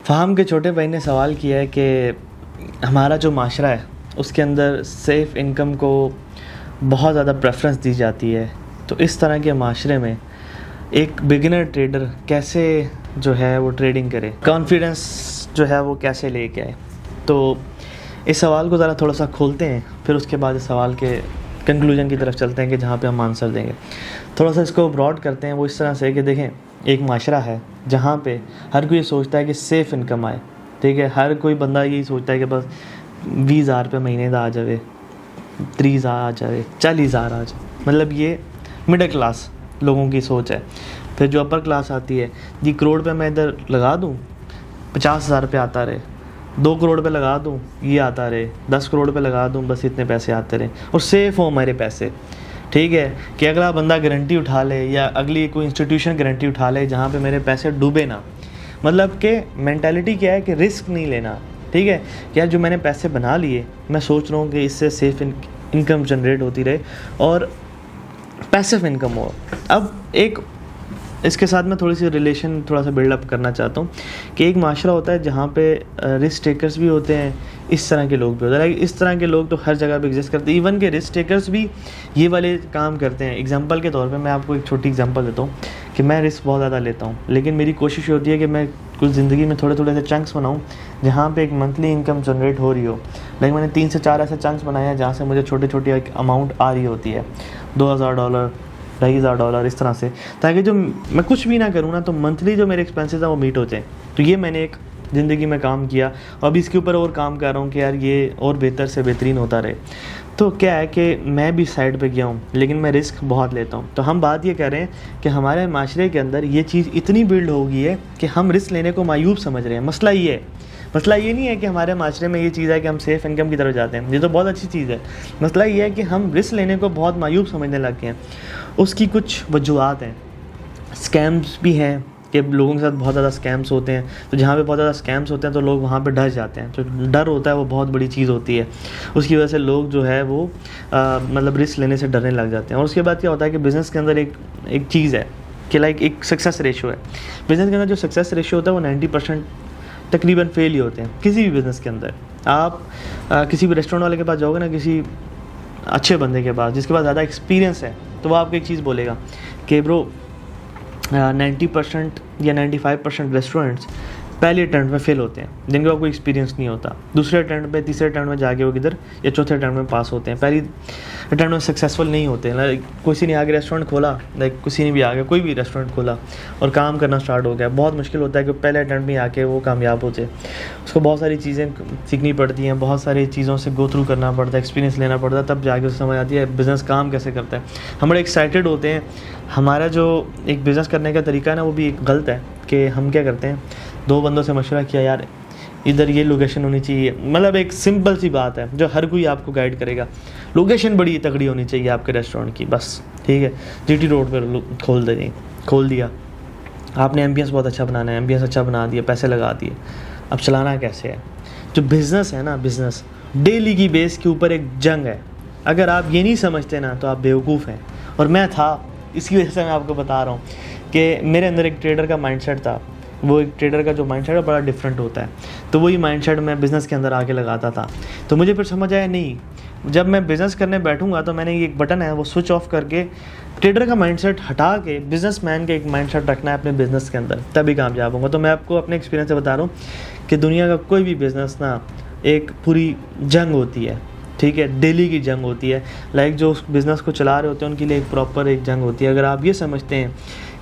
فہم کے چھوٹے بھائی نے سوال کیا ہے کہ ہمارا جو معاشرہ ہے اس کے اندر سیف انکم کو بہت زیادہ پریفرنس دی جاتی ہے، تو اس طرح کے معاشرے میں ایک بگنر ٹریڈر کیسے جو ہے وہ ٹریڈنگ کرے، کانفیڈنس جو ہے وہ کیسے لے کے آئے۔ تو اس سوال کو ذرا تھوڑا سا کھولتے ہیں، پھر اس کے بعد اس سوال کے کنکلوژن کی طرف چلتے ہیں کہ جہاں پہ ہم آنسر دیں گے۔ تھوڑا سا اس کو براڈ کرتے ہیں، وہ اس طرح سے کہ دیکھیں ایک معاشرہ ہے جہاں پہ ہر کوئی سوچتا ہے کہ سیف انکم آئے، ٹھیک ہے، ہر کوئی بندہ یہی سوچتا ہے کہ بس 20,000 روپے مہینے دا آ جائے، 30,000 آ جائے، 40,000 آ جائے، مطلب یہ مڈل کلاس لوگوں کی سوچ ہے۔ پھر جو اپر کلاس آتی ہے، جی کروڑ پہ میں ادھر لگا دوں 50,000 روپے آتا رہے، 2 کروڑ پہ لگا دوں یہ آتا رہے، 10 کروڑ پہ لگا دوں بس اتنے پیسے آتے رہے اور سیف ہوں ہمارے پیسے، ٹھیک ہے، کہ اگلا بندہ گارنٹی اٹھا لے یا اگلی کوئی انسٹیٹیوشن گارنٹی اٹھا لے جہاں پہ میرے پیسے ڈوبے نہ۔ مطلب کہ مینٹیلٹی کیا ہے کہ رسک نہیں لینا، ٹھیک ہے، کہ یار جو میں نے پیسے بنا لیے میں سوچ رہا ہوں کہ اس سے سیف انکم جنریٹ ہوتی رہے اور پیسیو انکم ہو۔ اب ایک اس کے ساتھ میں تھوڑی سی ریلیشن تھوڑا سا بلڈ اپ کرنا چاہتا ہوں کہ ایک معاشرہ ہوتا ہے جہاں پہ رسک ٹیکرز بھی ہوتے ہیں، اس طرح کے لوگ بھی ہوتے ہیں۔ اس طرح کے لوگ تو ہر جگہ پہ ایگزسٹ کرتے ہیں، ایون کہ رسک ٹیکرز بھی یہ والے کام کرتے ہیں۔ ایگزامپل کے طور پہ میں آپ کو ایک چھوٹی ایگزامپل دیتا ہوں کہ میں رسک بہت زیادہ لیتا ہوں، لیکن میری کوشش ہوتی ہے کہ میں کچھ زندگی میں تھوڑے تھوڑے سے چنکس بناؤں جہاں پہ ایک منتھلی انکم جنریٹ ہو رہی ہو۔ لیکن میں نے 3 سے 4 ایسے چنکس بنائے ہیں جہاں سے مجھے چھوٹی چھوٹی ایک اماؤنٹ آ رہی ہوتی ہے، $2,000 $2,500 اس طرح سے، تاکہ جو میں کچھ بھی نہ کروں نا تو منتھلی جو میرے ایکسپینسز ہیں وہ میٹ ہو جائیں۔ تو یہ میں نے ایک زندگی میں کام کیا اور ابھی اس کے اوپر اور کام کر رہا ہوں کہ یار یہ اور بہتر سے بہترین ہوتا رہے۔ تو کیا ہے کہ میں بھی سائڈ پہ گیا ہوں لیکن میں رسک بہت لیتا ہوں۔ تو ہم بات یہ کر رہے ہیں کہ ہمارے معاشرے کے اندر یہ چیز اتنی بلڈ ہو گئی ہے کہ ہم رسک لینے کو معیوب سمجھ رہے ہیں۔ مسئلہ یہ نہیں ہے کہ ہمارے معاشرے میں یہ چیز ہے کہ ہم سیف انکم کی طرف جاتے ہیں، یہ تو بہت اچھی چیز ہے۔ مسئلہ یہ ہے کہ ہم رسک لینے کو بہت معیوب سمجھنے لگ گئے ہیں۔ اس کی کچھ وجوہات ہیں، اسکیمز بھی ہیں کہ لوگوں کے ساتھ بہت زیادہ اسکیمز ہوتے ہیں، تو جہاں پہ بہت زیادہ اسکیمز ہوتے ہیں تو لوگ وہاں پہ ڈر جاتے ہیں۔ تو ڈر ہوتا ہے وہ بہت بڑی چیز ہوتی ہے، اس کی وجہ سے لوگ جو ہے وہ مطلب رسک لینے سے ڈرنے لگ جاتے ہیں۔ اور اس کے بعد کیا ہوتا ہے کہ بزنس کے اندر ایک چیز ہے کہ ایک سکسیس ریشو ہے۔ بزنس کے اندر جو سکسیس ریشو ہوتا ہے وہ 90% تقریباً فیل ہی ہوتے ہیں کسی بھی بزنس کے اندر۔ آپ کسی بھی ریسٹورینٹ والے کے پاس جاؤ گے نا، کسی اچھے بندے کے پاس جس کے پاس زیادہ ایکسپیرینس ہے، تو وہ آپ کو ایک چیز بولے گا کہ برو 90% یا 95% ریسٹورینٹس پہلے اٹیمپٹ میں فیل ہوتے ہیں جن کا کوئی ایکسپیرینس نہیں ہوتا، دوسرے اٹیمپٹ پہ، تیسرے اٹیمپٹ میں جا کے وہ کدھر یا چوتھے اٹیمپٹ میں پاس ہوتے ہیں، پہلی اٹیمپٹ میں سکسیزفل نہیں ہوتے ہیں۔ کسی نے آگے ریسٹورینٹ کھولا، کسی نے بھی آگے کوئی بھی ریسٹورینٹ کھولا اور کام کرنا اسٹارٹ ہو گیا، بہت مشکل ہوتا ہے کہ پہلے اٹیمپٹ میں آ کے وہ کامیاب ہو جائے۔ اس کو بہت ساری چیزیں سیکھنی پڑتی ہیں، بہت ساری چیزوں سے گو تھرو کرنا پڑتا ہے، ایکسپیرینس لینا پڑتا ہے، تب جا کے سمجھ آتی ہے بزنس کام کیسے کرتا ہے۔ ہم بڑے ایکسائٹیڈ ہوتے ہیں، ہمارا جو ایک بزنس کرنے کا طریقہ ہے نا وہ بھی ایک غلط ہے کہ ہم کیا کرتے ہیں، 2 بندوں سے مشورہ کیا، یار ادھر یہ لوکیشن ہونی چاہیے، مطلب ایک سمپل سی بات ہے جو ہر کوئی آپ کو گائیڈ کرے گا، لوکیشن بڑی تگڑی ہونی چاہیے آپ کے ریسٹورینٹ کی، بس ٹھیک ہے، GT روڈ پہ کھول دیا، آپ نے ایمبینس بہت اچھا بنانا ہے، ایمبینس اچھا بنا دیا، پیسے لگا دیے، اب چلانا کیسے ہے؟ جو بزنس ہے نا، بزنس ڈیلی کی بیس کے اوپر ایک جنگ ہے۔ اگر آپ یہ نہیں سمجھتے نا تو آپ بیوقوف ہیں، اور میں تھا، اس کی وجہ سے میں آپ کو بتا رہا ہوں کہ میرے اندر ایک ٹریڈر کا مائنڈ سیٹ تھا۔ وہ ایک ٹریڈر کا جو مائنڈ سیٹ ہے بڑا ڈفرینٹ ہوتا ہے، تو وہی مائنڈ سیٹ میں بزنس کے اندر آ کے لگاتا تھا۔ تو مجھے پھر سمجھ آیا نہیں، جب میں بزنس کرنے بیٹھوں گا تو میں نے یہ ایک بٹن ہے وہ سوئچ آف کر کے ٹریڈر کا مائنڈ سیٹ ہٹا کے بزنس مین کا ایک مائنڈ سیٹ رکھنا ہے اپنے بزنس کے اندر، تبھی کامیاب ہوں گا۔ تو میں آپ کو اپنے ایکسپیرینس سے بتا رہا ہوں کہ دنیا کا کوئی بھی بزنس نا ایک پوری جنگ ہوتی ہے، ٹھیک ہے، ڈیلی کی جنگ ہوتی ہے۔ جو اس بزنس کو چلا رہے ہوتے ہیں ان کے لیے ایک پراپر ایک جنگ ہوتی ہے۔ اگر آپ یہ سمجھتے ہیں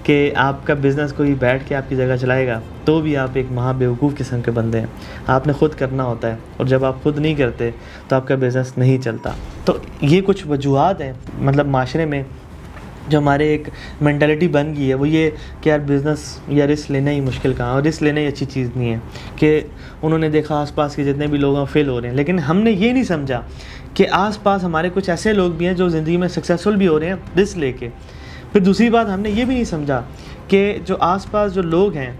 کہ آپ کا بزنس کوئی بیٹھ کے آپ کی جگہ چلائے گا تو بھی آپ ایک مہا بیوقوف قسم کے بندے ہیں۔ آپ نے خود کرنا ہوتا ہے، اور جب آپ خود نہیں کرتے تو آپ کا بزنس نہیں چلتا۔ تو یہ کچھ وجوہات ہیں مطلب معاشرے میں جو ہمارے ایک مینٹلٹی بن گئی ہے، وہ یہ کہ یار بزنس یا رسک لینا ہی مشکل کام، اور رسک لینا ہی اچھی چیز نہیں ہے، کہ انہوں نے دیکھا آس پاس کے جتنے بھی لوگ ہیں فیل ہو رہے ہیں، لیکن ہم نے یہ نہیں سمجھا کہ آس پاس ہمارے کچھ ایسے لوگ بھی ہیں جو زندگی میں سکسیزفل بھی ہو رہے ہیں رسک لے کے۔ پھر دوسری بات ہم نے یہ بھی نہیں سمجھا کہ جو آس پاس جو لوگ ہیں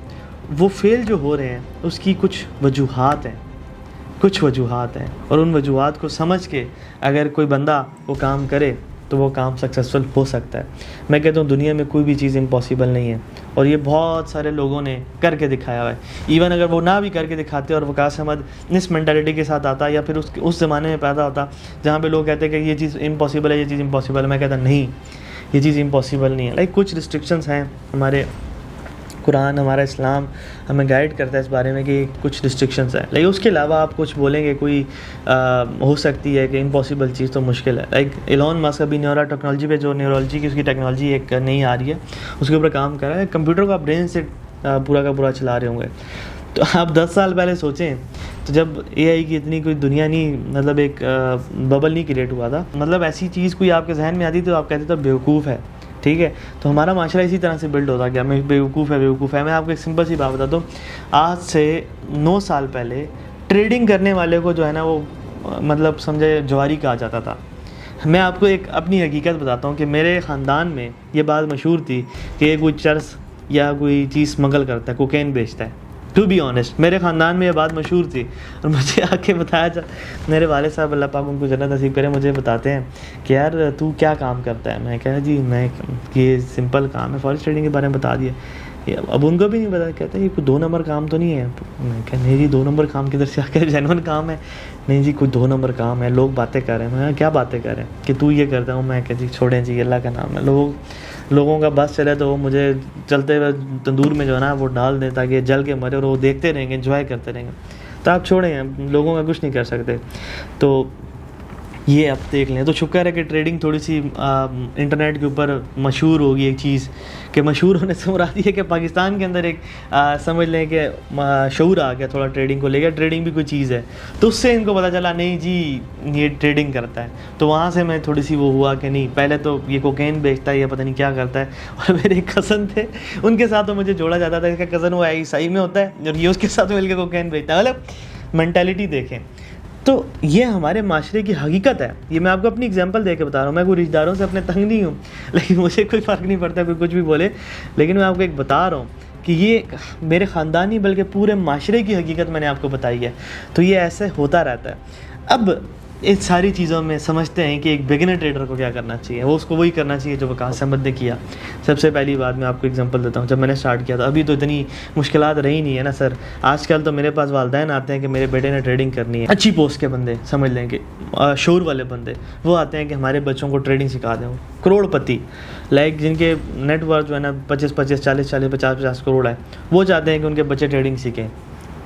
وہ فیل جو ہو رہے ہیں اس کی کچھ وجوہات ہیں، اور ان وجوہات کو سمجھ کے اگر کوئی بندہ وہ کام کرے تو وہ کام سکسیزفل ہو سکتا ہے. میں کہتا ہوں دنیا میں کوئی بھی چیز امپاسبل نہیں ہے, اور یہ بہت سارے لوگوں نے کر کے دکھایا ہوا ہے. ایون اگر وہ نہ بھی کر کے دکھاتے اور وقاص احمد اس مینٹیلٹی کے ساتھ آتا, یا پھر اس زمانے میں پیدا ہوتا جہاں پہ لوگ کہتے ہیں کہ یہ چیز امپاسبل ہے, یہ چیز امپاسبل ہے, میں کہتا نہیں, یہ چیز امپاسبل نہیں ہے. لائک کچھ ریسٹرکشنس ہیں, ہمارے قرآن, ہمارا اسلام ہمیں گائیڈ کرتا ہے اس بارے میں کہ کچھ ریسٹرکشنس ہیں. لیکن اس کے علاوہ آپ کچھ بولیں گے کوئی ہو سکتی ہے کہ امپاسبل چیز, تو مشکل ہے. لائک ایلون ماسک ابھی نیورا ٹیکنالوجی پہ, جو نیورولوجی کی اس کی ٹیکنالوجی ایک نئی آ رہی ہے, اس کے اوپر کام کر رہا ہے. کمپیوٹر کو آپ برین سے پورا کا پورا چلا رہے ہوں گے. تو آپ 10 سال پہلے سوچیں تو جب اے آئی کی اتنی کوئی دنیا نہیں, مطلب ایک ببل نہیں کریٹ ہوا تھا, مطلب ایسی چیز کوئی آپ کے ذہن میں آتی تو آپ کہتے تھے بیوقوف ہے. ٹھیک ہے, تو ہمارا معاشرہ اسی طرح سے بلڈ ہوتا گیا, میں بیوقوف ہے بیوقوف ہے. میں آپ کو ایک سمپل سی بات بتاتا ہوں, آج سے 9 سال پہلے ٹریڈنگ کرنے والے کو جو ہے نا وہ مطلب سمجھے جواری کہا جاتا تھا. میں آپ کو ایک اپنی حقیقت بتاتا ہوں کہ میرے خاندان میں یہ بات مشہور تھی کہ کوئی چرس یا کوئی چیز اسمگل کرتا ہے, کوکین بیچتا ہے. ٹو بی آنیسٹ میرے خاندان میں یہ بات مشہور تھی, اور مجھے آ کے بتایا میرے والد صاحب اللہ پاک ان کو جنت نصیب کرے, مجھے بتاتے ہیں کہ یار تو کیا کام کرتا ہے. میں کہا جی میں یہ سمپل کام ہے, فوریکس ٹریڈنگ کے بارے میں بتا دیا. اب ان کو بھی نہیں پتا, کہتے ہیں یہ کوئی 2 نمبر کام تو نہیں ہے. میں کہا نہیں جی 2 نمبر کام کدھر سے آ کے جینون کام ہے. نہیں جی کوئی 2 نمبر کام ہے, لوگ باتیں کر رہے ہیں. میں کیا باتیں کر رہے ہیں کہ تو یہ کرتا ہوں. میں کہا جی چھوڑیں جی, اللہ کا نام ہے. لوگوں کا بس چلے تو وہ مجھے چلتے ہوئے تندور میں جو ہے نا وہ ڈال دیں تاکہ جل کے مرے, اور وہ دیکھتے رہیں گے, انجوائے کرتے رہیں گے. تو آپ چھوڑیں, لوگوں کا کچھ نہیں کر سکتے. تو یہ آپ دیکھ لیں. تو شکر ہے کہ ٹریڈنگ تھوڑی سی انٹرنیٹ کے اوپر مشہور ہوگی ایک چیز, کہ مشہور ہونے سے مراد یہ ہے کہ پاکستان کے اندر ایک سمجھ لیں کہ شعور آ گیا تھوڑا ٹریڈنگ کو لے کے, ٹریڈنگ بھی کوئی چیز ہے. تو اس سے ان کو پتہ چلا نہیں جی یہ ٹریڈنگ کرتا ہے. تو وہاں سے میں تھوڑی سی وہ ہوا کہ نہیں, پہلے تو یہ کوکین بیچتا ہے, یہ پتہ نہیں کیا کرتا ہے. اور میرے ایک کزن تھے, ان کے ساتھ تو مجھے جوڑا جاتا تھا, اس کا کزن وہ عیسائی میں ہوتا ہے اور یہ اس کے ساتھ مل کے کوکین بیچتا ہے. مطلب مینٹیلٹی دیکھیں. تو یہ ہمارے معاشرے کی حقیقت ہے. یہ میں آپ کو اپنی اگزامپل دے کے بتا رہا ہوں. میں کوئی رشتہ داروں سے اپنے تنگ نہیں ہوں, لیکن مجھے کوئی فرق نہیں پڑتا کوئی کچھ بھی بولے. لیکن میں آپ کو ایک بتا رہا ہوں کہ یہ میرے خاندان نہیں بلکہ پورے معاشرے کی حقیقت میں نے آپ کو بتائی ہے. تو یہ ایسے ہوتا رہتا ہے. اب اس ساری چیزوں میں سمجھتے ہیں کہ ایک بگنر ٹریڈر کو کیا کرنا چاہیے. وہ اس کو وہی کرنا چاہیے جو وقاص احمد نے کیا. سب سے پہلی بات میں آپ کو اگزامپل دیتا ہوں, جب میں نے اسٹارٹ کیا تھا ابھی تو اتنی مشکلات رہی نہیں ہے نا سر. آج کل تو میرے پاس والدین آتے ہیں کہ میرے بیٹے نے ٹریڈنگ کرنی ہے, اچھی پوسٹ کے بندے سمجھ لیں کہ شعور والے بندے, وہ آتے ہیں کہ ہمارے بچوں کو ٹریڈنگ سکھا دیں. کروڑ پتی لائک جن کے نیٹ ورتھ جو ہے نا 25 40 50 کروڑ ہے, وہ چاہتے ہیں کہ ان کے بچے ٹریڈنگ سیکھیں.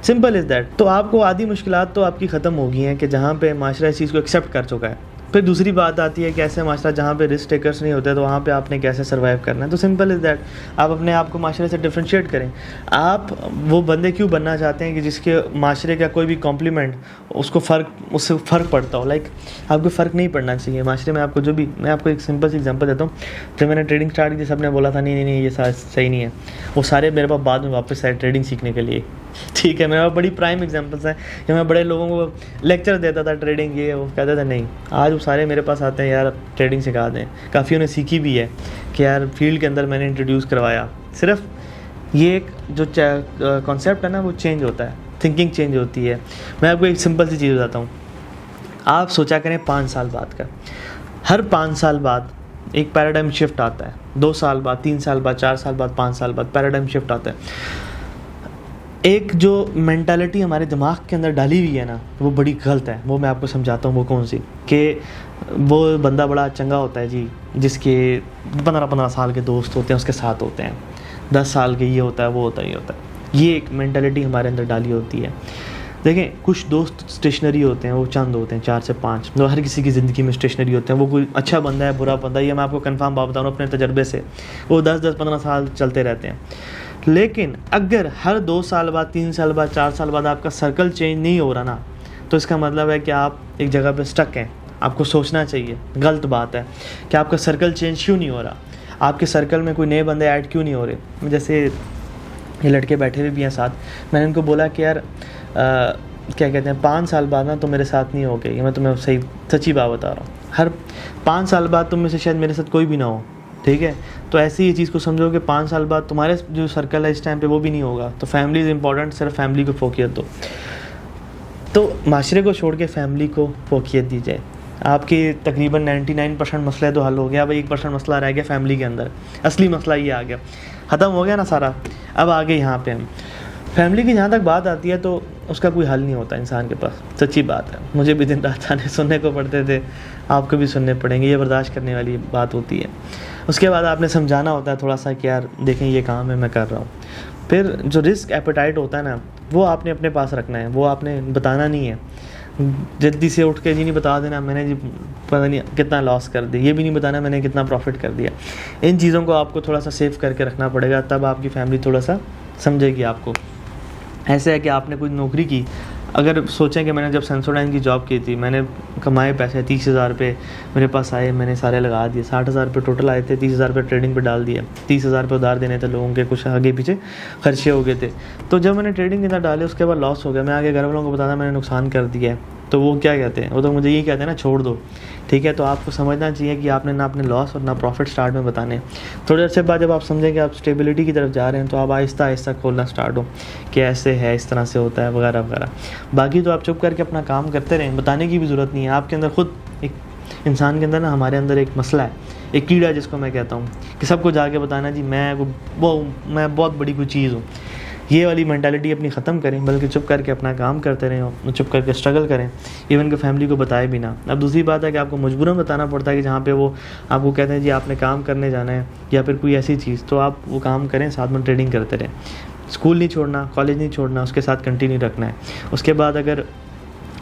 Simple is that. تو آپ کو آدھی مشکلات تو آپ کی ختم ہو گئی ہیں کہ جہاں پہ معاشرہ اس چیز کو ایکسیپٹ کر چکا ہے. پھر دوسری بات آتی ہے کہ ایسے معاشرہ جہاں پہ رسک ٹیکرس نہیں ہوتے, تو وہاں پہ آپ نے کیسے سروائیو کرنا ہے. تو سمپل از دیٹ, آپ اپنے آپ کو معاشرے سے ڈفرینشیٹ کریں. آپ وہ بندے کیوں بننا چاہتے ہیں کہ جس کے معاشرے کا کوئی بھی کمپلیمنٹ اس سے فرق پڑتا ہو. لائک آپ کو فرق نہیں پڑنا چاہیے معاشرے میں. آپ کو جو بھی, میں آپ کو ایک سمپل سی ایگزامپل دیتا ہوں. جب میں نے ٹریڈنگ اسٹارٹ کی, سب نے بولا تھا نہیں یہ صحیح نہیں ہے. وہ سارے میرے پاس بعد میں واپس آئے ٹریڈنگ سیکھنے کے لیے. ٹھیک ہے, میرے پاس بڑی پرائم ایگزامپلس ہیں کہ میں بڑے لوگوں کو لیکچر دیتا تھا ٹریڈنگ, یہ وہ کہتے تھے نہیں. آج وہ سارے میرے پاس آتے ہیں, یار ٹریڈنگ سکھا دیں. کافیوں نے سیکھی بھی ہے کہ یار فیلڈ کے اندر میں نے انٹروڈیوس کروایا. صرف یہ ایک جو کانسیپٹ ہے نا وہ چینج ہوتا ہے, تھنکنگ چینج ہوتی ہے. میں آپ کو ایک سمپل سی چیز بتاتا ہوں. آپ سوچا کریں 5 سال بعد کا, ہر 5 سال بعد ایک پیراڈائم شفٹ آتا ہے. 2 سال بعد, 3 سال بعد, 4 سال بعد, 5 سال بعد پیراڈائم شفٹ آتا ہے. ایک جو مینٹالٹی ہمارے دماغ کے اندر ڈالی ہوئی ہے نا وہ بڑی غلط ہے. وہ میں آپ کو سمجھاتا ہوں وہ کون سی. کہ وہ بندہ بڑا چنگا ہوتا ہے جی, جس کے 15 سال کے دوست ہوتے ہیں اس کے ساتھ ہوتے ہیں, 10 سال کے یہ ہوتا ہے وہ ہوتا ہے یہ ہوتا ہے. یہ ایک مینٹالٹی ہمارے اندر ڈالی ہوتی ہے. دیکھیں کچھ دوست اسٹیشنری ہوتے ہیں, وہ چند ہوتے ہیں 4 سے 5, جو ہر کسی کی زندگی میں اسٹیشنری ہوتے ہیں. وہ کوئی اچھا بندہ ہے برا بندہ, یہ میں آپ کو کنفرم بات بتا رہا ہوں اپنے تجربے سے. وہ 10-15 سال چلتے رہتے ہیں. لیکن اگر ہر 2 سال بعد, 3 سال بعد, 4 سال بعد آپ کا سرکل چینج نہیں ہو رہا نا, تو اس کا مطلب ہے کہ آپ ایک جگہ پہ اسٹک ہیں. آپ کو سوچنا چاہیے. غلط بات ہے کہ آپ کا سرکل چینج کیوں نہیں ہو رہا, آپ کے سرکل میں کوئی نئے بندے ایڈ کیوں نہیں ہو رہے. جیسے یہ لڑکے بیٹھے ہوئے بھی ہیں ساتھ, میں نے ان کو بولا کہ یار کیا کہتے ہیں 5 سال بعد نا تو میرے ساتھ نہیں ہوگے. یہ میں تمہیں صحیح سچی بات بتا رہا ہوں. ہر 5 سال بعد تم میں سے شاید میرے ساتھ کوئی بھی نہ ہو. ٹھیک ہے, تو ایسی یہ چیز کو سمجھو کہ 5 سال بعد تمہارے جو سرکل ہے اس ٹائم پہ وہ بھی نہیں ہوگا. تو فیملی از امپورٹنٹ, صرف فیملی کو فوقیت دو. تو معاشرے کو چھوڑ کے فیملی کو فوقیت دی جائے. آپ کی تقریباً 99% مسئلے تو حل ہو گیا. اب 1% مسئلہ رہ گیا فیملی کے اندر. اصلی مسئلہ یہ آ گیا, ختم ہو گیا نا سارا. اب آگے یہاں پہ ہم فیملی کی جہاں تک بات آتی ہے تو اس کا کوئی حل نہیں ہوتا انسان کے پاس. سچی بات ہے, مجھے بھی دن رات گانے سننے کو پڑتے تھے, آپ کو بھی سننے پڑیں گے. یہ برداشت کرنے والی بات ہوتی ہے. اس کے بعد آپ نے سمجھانا ہوتا ہے تھوڑا سا کہ یار دیکھیں یہ کام ہے میں کر رہا ہوں. پھر جو رسک ایپیٹائٹ ہوتا ہے نا وہ آپ نے اپنے پاس رکھنا ہے, وہ آپ نے بتانا نہیں ہے. جلدی سے اٹھ کے جی نہیں بتا دینا میں نے جی پتہ نہیں کتنا لاس کر دیا, یہ بھی نہیں بتانا میں نے کتنا پروفٹ کر دیا. ان چیزوں کو آپ کو تھوڑا سا سیو کر کے رکھنا پڑے گا, تب آپ کی فیملی تھوڑا سا سمجھے گی آپ کو. ایسے ہے کہ آپ نے کوئی نوکری کی, اگر سوچیں کہ میں نے جب سینسوڈائن کی جاب کی تھی میں نے کمائے پیسے 30,000 روپے میرے پاس آئے, میں نے سارے لگا دیے. 60,000 روپے ٹوٹل آئے تھے, 30,000 روپے ٹریڈنگ پہ ڈال دیا, 30,000 روپے ادھار دینے تھے لوگوں کے, کچھ آگے پیچھے خرچے ہو گئے تھے. تو جب میں نے ٹریڈنگ کے اندر ڈالے اس کے بعد لاس ہو گیا, میں آگے گھر والوں کو بتانا میں نے نقصان کر دیا ہے, تو وہ کیا کہتے ہیں, وہ تو مجھے یہ کہتے ہیں نا چھوڑ دو. ٹھیک ہے, تو آپ کو سمجھنا چاہیے کہ آپ نے نہ اپنے لاس اور نہ پروفٹ سٹارٹ میں بتانے. تھوڑے عرصے بعد جب آپ سمجھیں کہ آپ اسٹیبلٹی کی طرف جا رہے ہیں تو آپ آہستہ آہستہ کھولنا سٹارٹ ہو کہ ایسے ہے, اس طرح سے ہوتا ہے وغیرہ وغیرہ. باقی تو آپ چپ کر کے اپنا کام کرتے رہیں, بتانے کی بھی ضرورت نہیں ہے. آپ کے اندر خود ایک انسان کے اندر نا, ہمارے اندر ایک مسئلہ ہے, ایک کیڑا جس کو میں کہتا ہوں کہ سب کو جا کے بتانا جی میں بہت بڑی کوئی چیز ہوں. یہ والی مینٹالٹی اپنی ختم کریں, بلکہ چپ کر کے اپنا کام کرتے رہیں, چپ کر کے اسٹرگل کریں, ایون کہ فیملی کو بتائے بھی نہ. اب دوسری بات ہے کہ آپ کو مجبوراً بتانا پڑتا ہے کہ جہاں پہ وہ آپ کو کہتے ہیں جی آپ نے کام کرنے جانا ہے یا پھر کوئی ایسی چیز, تو آپ وہ کام کریں, ساتھ میں ٹریڈنگ کرتے رہیں. اسکول نہیں چھوڑنا, کالج نہیں چھوڑنا, اس کے ساتھ کنٹینیو رکھنا ہے. اس کے بعد اگر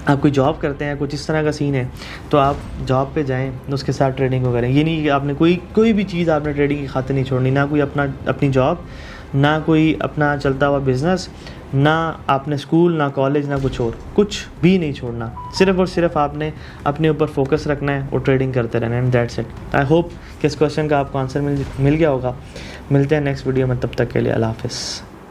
آپ کوئی جاب کرتے ہیں, کچھ اس طرح کا سین ہے, تو آپ جاب پہ جائیں, اس کے ساتھ ٹریڈنگ کو کریں. یہ نہیں کہ آپ نے کوئی بھی چیز آپ نے ٹریڈنگ کی خاطر نہیں چھوڑنی, نہ کوئی اپنی جاب, نہ کوئی اپنا چلتا ہوا بزنس, نہ آپ نے اسکول, نہ کالج, نہ کچھ بھی نہیں چھوڑنا. صرف اور صرف آپ نے اپنے اوپر فوکس رکھنا ہے اور ٹریڈنگ کرتے رہنا ہے, and that's it. I hope کہ اس کویشچن کا آپ کو آنسر مل گیا ہوگا. ملتے ہیں نیکسٹ ویڈیو میں, تب تک کے لیے اللہ حافظ.